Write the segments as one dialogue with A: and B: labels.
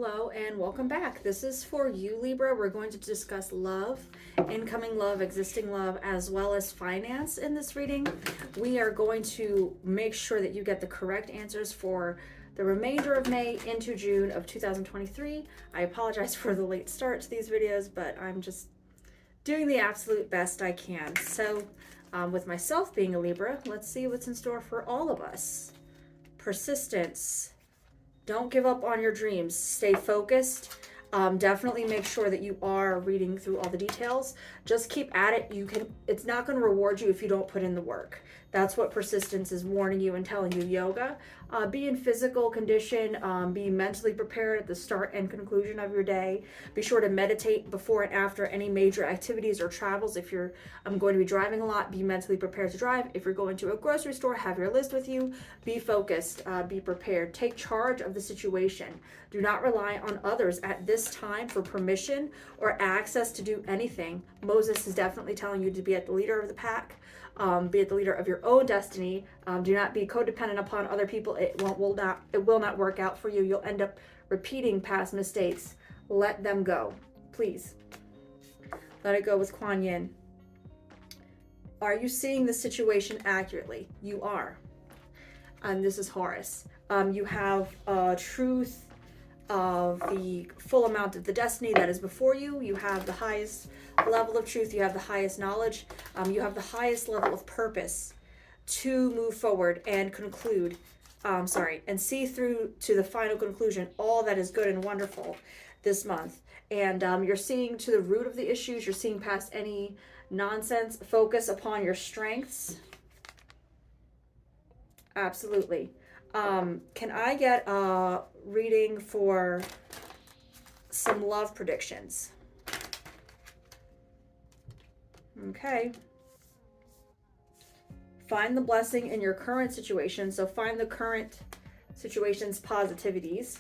A: Hello and welcome back. This is for you, Libra. We're going to discuss love, incoming love, existing love, as well as finance in this reading. We are going to make sure that you get the correct answers for the remainder of May into June of 2023. I apologize for the late start to these videos, but I'm just doing the absolute best I can. So with myself being a Libra, let's see what's in store for all of us. Persistence. Don't give up on your dreams. Stay focused. Definitely make sure that you are reading through all the details. Just keep at it. It's not going to reward you if you don't put in the work. That's what persistence is warning you and telling you. Yoga. Be in physical condition. Be mentally prepared at the start and conclusion of your day. Be sure to meditate before and after any major activities or travels. If you're going to be driving a lot, be mentally prepared to drive. If you're going to a grocery store, have your list with you. Be focused. Be prepared. Take charge of the situation. Do not rely on others at this time for permission or access to do anything. Moses is definitely telling you to be at the leader of the pack. Be at the leader of your own destiny. Do not be codependent upon other people. It will not work out for you. You'll end up repeating past mistakes. Let them go, please. Let it go with Kuan Yin. Are you seeing the situation accurately? You are. And this is Horus. You have truth of the full amount of the destiny that is before you. You have the highest level of truth. You have the highest knowledge. You have the highest level of purpose to move forward and conclude, and see through to the final conclusion all that is good and wonderful this month. And you're seeing to the root of the issues. You're seeing past any nonsense. Focus upon your strengths. Absolutely. Can I get a reading for some love predictions? Okay. Find the blessing in your current situation. So find the current situation's positivities.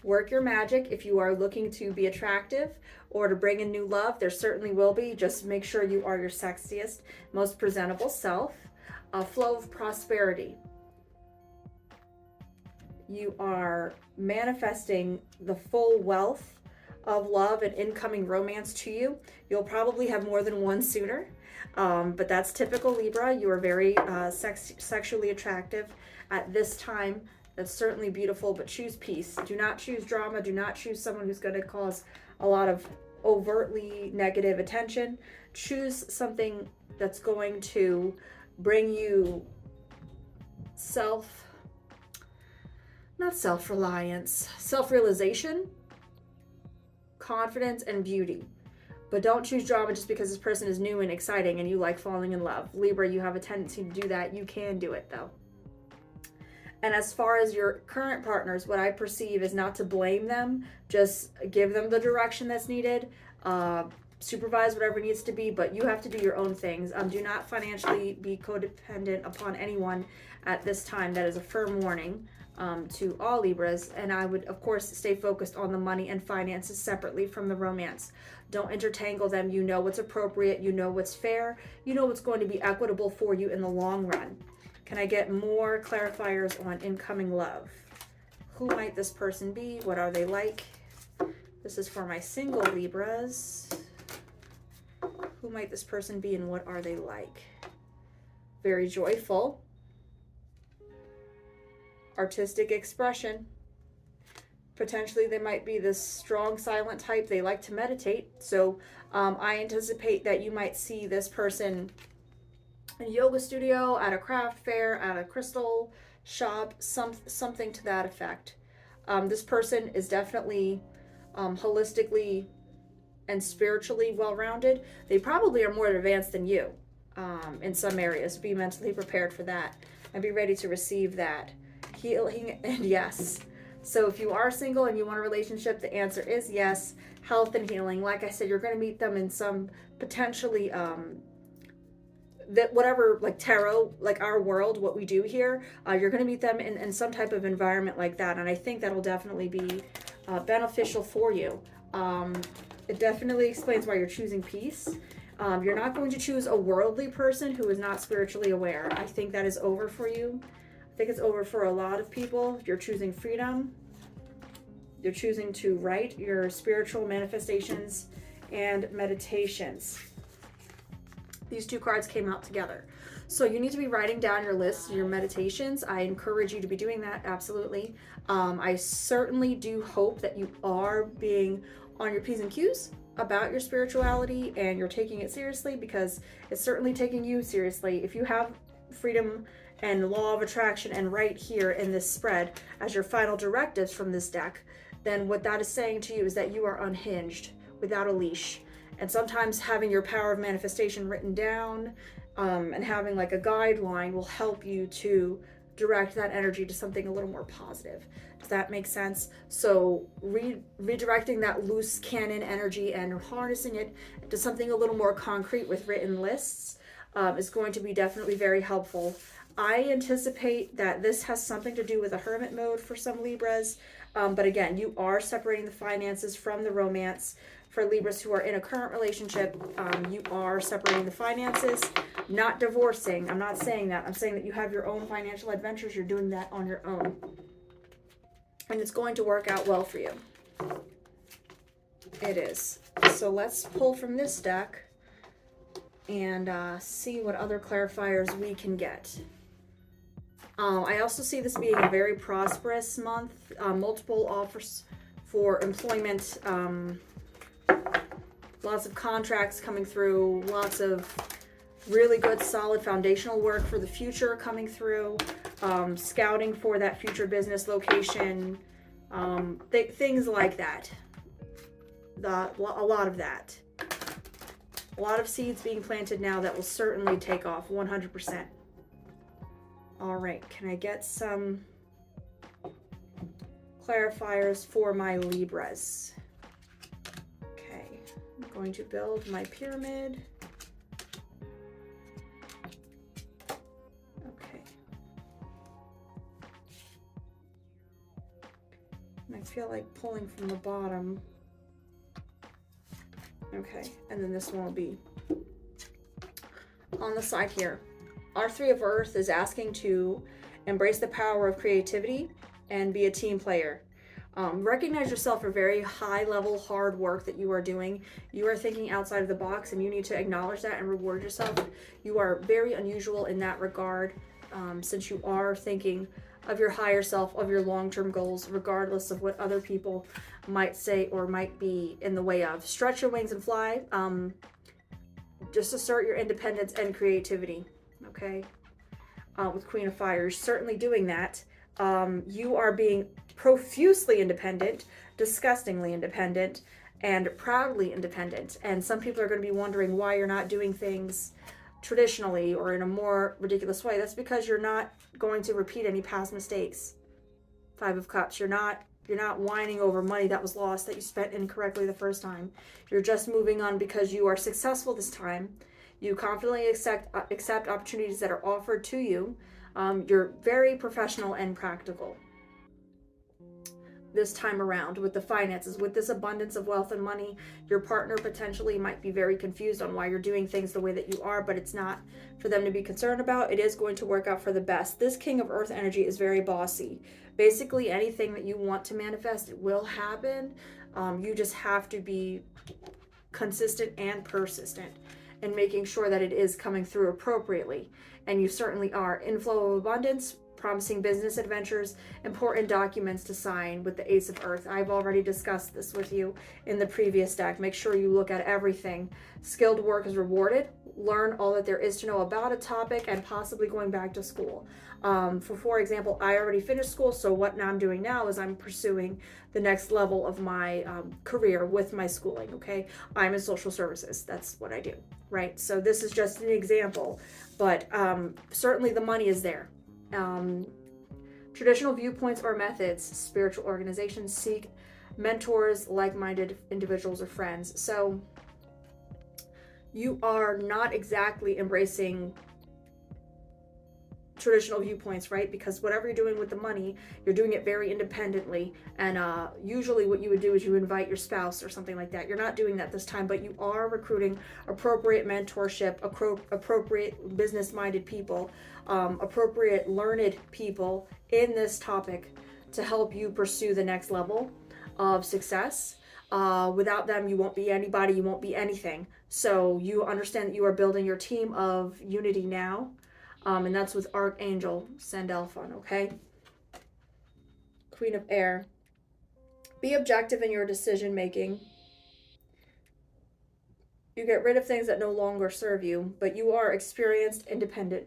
A: Work your magic if you are looking to be attractive or to bring in new love. There certainly will be. Just make sure you are your sexiest, most presentable self. A flow of prosperity. You are manifesting the full wealth of love and incoming romance to you. You'll probably have more than one suitor, but that's typical Libra. You are very sexually attractive at this time. That's certainly beautiful, but choose peace. Do not choose drama. Do not choose someone who's going to cause a lot of overtly negative attention. Choose something that's going to bring you not self-reliance, self-realization, confidence, and beauty. But don't choose drama just because this person is new and exciting and you like falling in love. Libra, you have a tendency to do that. You can do it though. And as far as your current partners, what I perceive is not to blame them. Just give them the direction that's needed. Supervise whatever needs to be, but you have to do your own things. Do not financially be codependent upon anyone at this time. That is a firm warning to all Libras. And I would, of course, stay focused on the money and finances separately from the romance. Don't intertangle them. You know what's appropriate. You know what's fair. You know what's going to be equitable for you in the long run. Can I get more clarifiers on incoming love? Who might this person be? What are they like? This is for my single Libras. Who might this person be and what are they like? Very joyful. Artistic expression. Potentially they might be this strong silent type. They like to meditate. So I anticipate that you might see this person in a yoga studio, at a craft fair, at a crystal shop, something to that effect. This person is definitely holistically and spiritually well-rounded. They probably are more advanced than you in some areas. Be mentally prepared for that and be ready to receive that healing. And yes, so if you are single and you want a relationship, the answer is yes. Health and healing. Like I said, you're going to meet them in some potentially that whatever, like tarot, like our world, what we do here, you're going to meet them in some type of environment like that. And I think that'll definitely be beneficial for you. It definitely explains why you're choosing peace. You're not going to choose a worldly person who is not spiritually aware. I think that is over for you. I think it's over for a lot of people. You're choosing freedom. You're choosing to write your spiritual manifestations and meditations. These two cards came out together. So you need to be writing down your lists, your meditations. I encourage you to be doing that, absolutely. I certainly do hope that you are being on your P's and Q's about your spirituality and you're taking it seriously, because it's certainly taking you seriously. If you have freedom and law of attraction and right here in this spread as your final directives from this deck, then what that is saying to you is that you are unhinged, without a leash. And sometimes having your power of manifestation written down and having like a guideline will help you to direct that energy to something a little more positive. Does that make sense? So redirecting that loose cannon energy and harnessing it to something a little more concrete with written lists is going to be definitely very helpful. I anticipate that this has something to do with a hermit mode for some Libras. But again, you are separating the finances from the romance. For Libras who are in a current relationship, you are separating the finances, not divorcing. I'm not saying that. I'm saying that you have your own financial adventures. You're doing that on your own. And it's going to work out well for you. It is. So let's pull from this deck and see what other clarifiers we can get. I also see this being a very prosperous month. Multiple offers for employment. Lots of contracts coming through. Lots of really good, solid foundational work for the future coming through. Scouting for that future business location. Things like that. A lot of that. A lot of seeds being planted now that will certainly take off 100%. All right, can I get some clarifiers for my Libras? Okay, I'm going to build my pyramid. Okay. And I feel like pulling from the bottom. Okay, and then this one will be on the side here. Our Three of Earth is asking to embrace the power of creativity and be a team player. Recognize yourself for very high level hard work that you are doing. You are thinking outside of the box and you need to acknowledge that and reward yourself. You are very unusual in that regard, since you are thinking of your higher self, of your long-term goals, regardless of what other people might say or might be in the way of. Stretch your wings and fly. Just assert your independence and creativity. Okay, with Queen of Fire, you're certainly doing that. You are being profusely independent, disgustingly independent, and proudly independent. And some people are going to be wondering why you're not doing things traditionally or in a more ridiculous way. That's because you're not going to repeat any past mistakes. Five of Cups. You're not whining over money that was lost, that you spent incorrectly the first time. You're just moving on because you are successful this time. You confidently accept opportunities that are offered to you. You're very professional and practical this time around with the finances. With this abundance of wealth and money, your partner potentially might be very confused on why you're doing things the way that you are, but it's not for them to be concerned about. It is going to work out for the best. This King of Earth energy is very bossy. Basically, anything that you want to manifest, it will happen. You just have to be consistent and persistent and making sure that it is coming through appropriately. And you certainly are. Inflow of abundance, promising business adventures, important documents to sign with the Ace of Earth. I've already discussed this with you in the previous deck. Make sure you look at everything. Skilled work is rewarded. Learn all that there is to know about a topic and possibly going back to school. For example, I already finished school, so what I'm doing now is I'm pursuing the next level of my career with my schooling, okay? I'm in social services. That's what I do, right? So this is just an example, but certainly the money is there. Traditional viewpoints or methods, spiritual organizations seek mentors, like-minded individuals or friends. So you are not exactly embracing traditional viewpoints, right? Because whatever you're doing with the money, you're doing it very independently. And usually what you would do is you invite your spouse or something like that. You're not doing that this time, but you are recruiting appropriate mentorship, appropriate business-minded people, appropriate learned people in this topic to help you pursue the next level. of success. Without them, you won't be anybody, you won't be anything. So you understand that you are building your team of unity now. And that's with Archangel Sandalphon, okay? Queen of Air. Be objective in your decision making. You get rid of things that no longer serve you, but you are experienced, independent,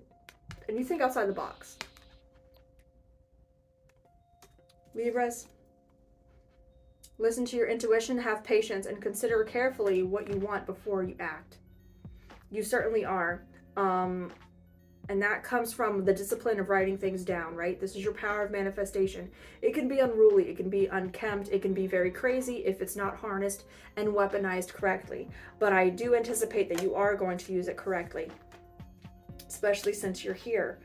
A: and you think outside the box. Libras, listen to your intuition, have patience, and consider carefully what you want before you act. You certainly are. And that comes from the discipline of writing things down, right? This is your power of manifestation. It can be unruly, it can be unkempt, it can be very crazy if it's not harnessed and weaponized correctly. But I do anticipate that you are going to use it correctly, especially since you're here.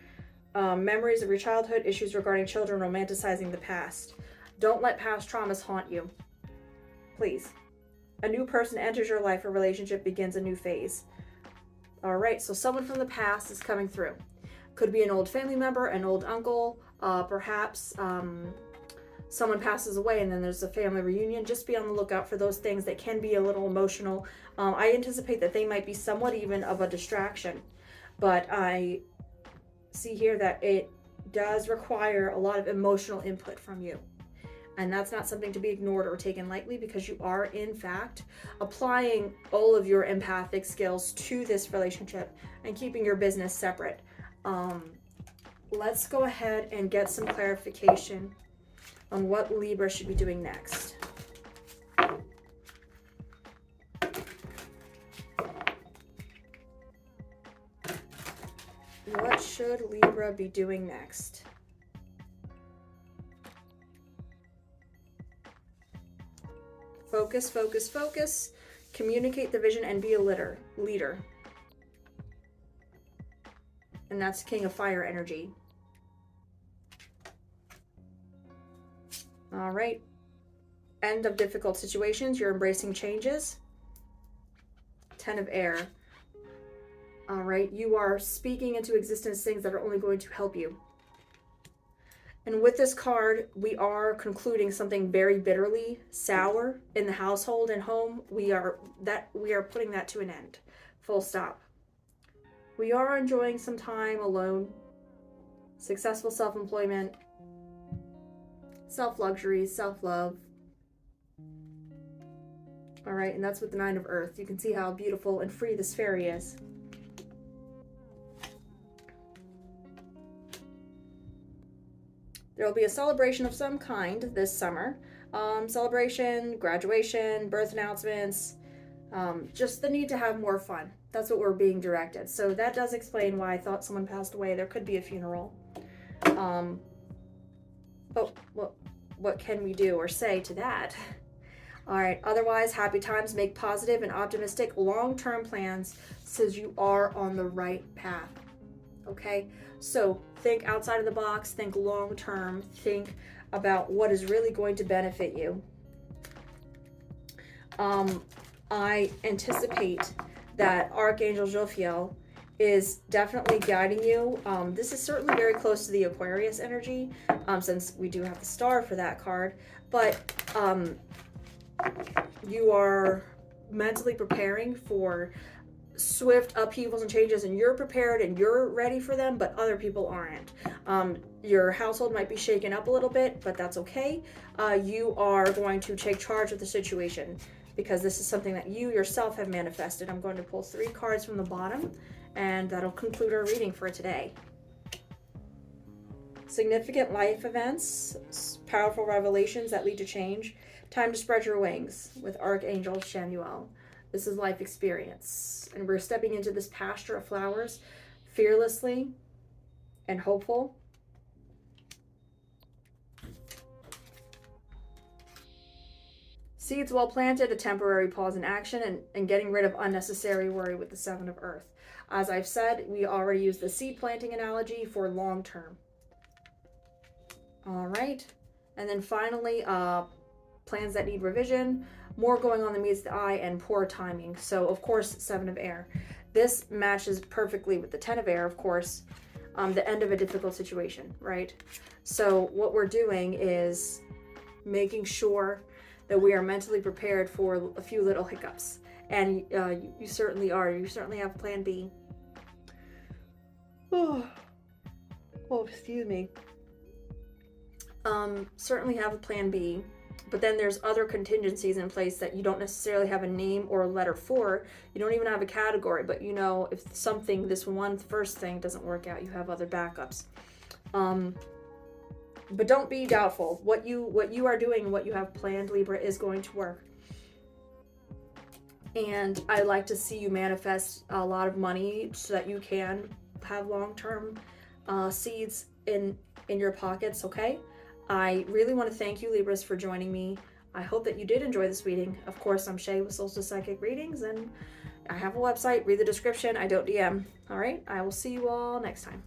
A: Memories of your childhood, issues regarding children, romanticizing the past. Don't let past traumas haunt you. Please. A new person enters your life, a relationship begins a new phase. All right, so someone from the past is coming through. Could be an old family member, an old uncle, perhaps someone passes away and then there's a family reunion. Just be on the lookout for those things that can be a little emotional. I anticipate that they might be somewhat even of a distraction, but I see here that it does require a lot of emotional input from you. And that's not something to be ignored or taken lightly, because you are, in fact, applying all of your empathic skills to this relationship and keeping your business separate. Let's go ahead and get some clarification on what Libra should be doing next. What should Libra be doing next? Focus, focus, focus. Communicate the vision and be a leader. And that's King of Fire energy. All right. End of difficult situations. You're embracing changes. 10 of Air. All right. You are speaking into existence things that are only going to help you. And with this card, we are concluding something very bitterly sour in the household and home. We are putting that to an end. Full stop. We are enjoying some time alone, successful self-employment, self-luxury, self-love. All right, and that's with the 9 of Earth. You can see how beautiful and free this fairy is. There will be a celebration of some kind this summer. Celebration, graduation, birth announcements, just the need to have more fun. That's what we're being directed. So that does explain why I thought someone passed away. There could be a funeral. But what can we do or say to that? All right, otherwise, happy times. Make positive and optimistic long-term plans, says you are on the right path. Okay, so think outside of the box, think long-term, think about what is really going to benefit you. I anticipate that Archangel Jophiel is definitely guiding you. This is certainly very close to the Aquarius energy, since we do have the star for that card, but you are mentally preparing for swift upheavals and changes, and you're prepared and you're ready for them, but other people aren't. Your household might be shaken up a little bit, but that's okay. You are going to take charge of the situation, because this is something that you yourself have manifested. I'm going to pull 3 cards from the bottom, and that'll conclude our reading for today. Significant life events, powerful revelations that lead to change. Time to spread your wings with Archangel Chamuel. This is life experience, and we're stepping into this pasture of flowers fearlessly and hopeful. Seeds well planted, a temporary pause in action, and getting rid of unnecessary worry with the 7 of Earth. As I've said, we already used the seed planting analogy for long term. All right, and then finally, plans that need revision, more going on than meets the eye, and poor timing. So, of course, 7 of Air. This matches perfectly with the 10 of Air, of course, the end of a difficult situation, right? So what we're doing is making sure that we are mentally prepared for a few little hiccups. And you certainly are. You certainly have plan B. Oh, excuse me. Certainly have a plan B. But then there's other contingencies in place that you don't necessarily have a name or a letter for. You don't even have a category, but you know, if something, this one first thing doesn't work out, you have other backups. But don't be doubtful. What you are doing, what you have planned, Libra, is going to work. And I like to see you manifest a lot of money so that you can have long-term seeds in your pockets, okay? I really want to thank you, Libras, for joining me. I hope that you did enjoy this reading. Of course, I'm Shay with Solstice Psychic Readings, and I have a website. Read the description. I don't DM. All right? I will see you all next time.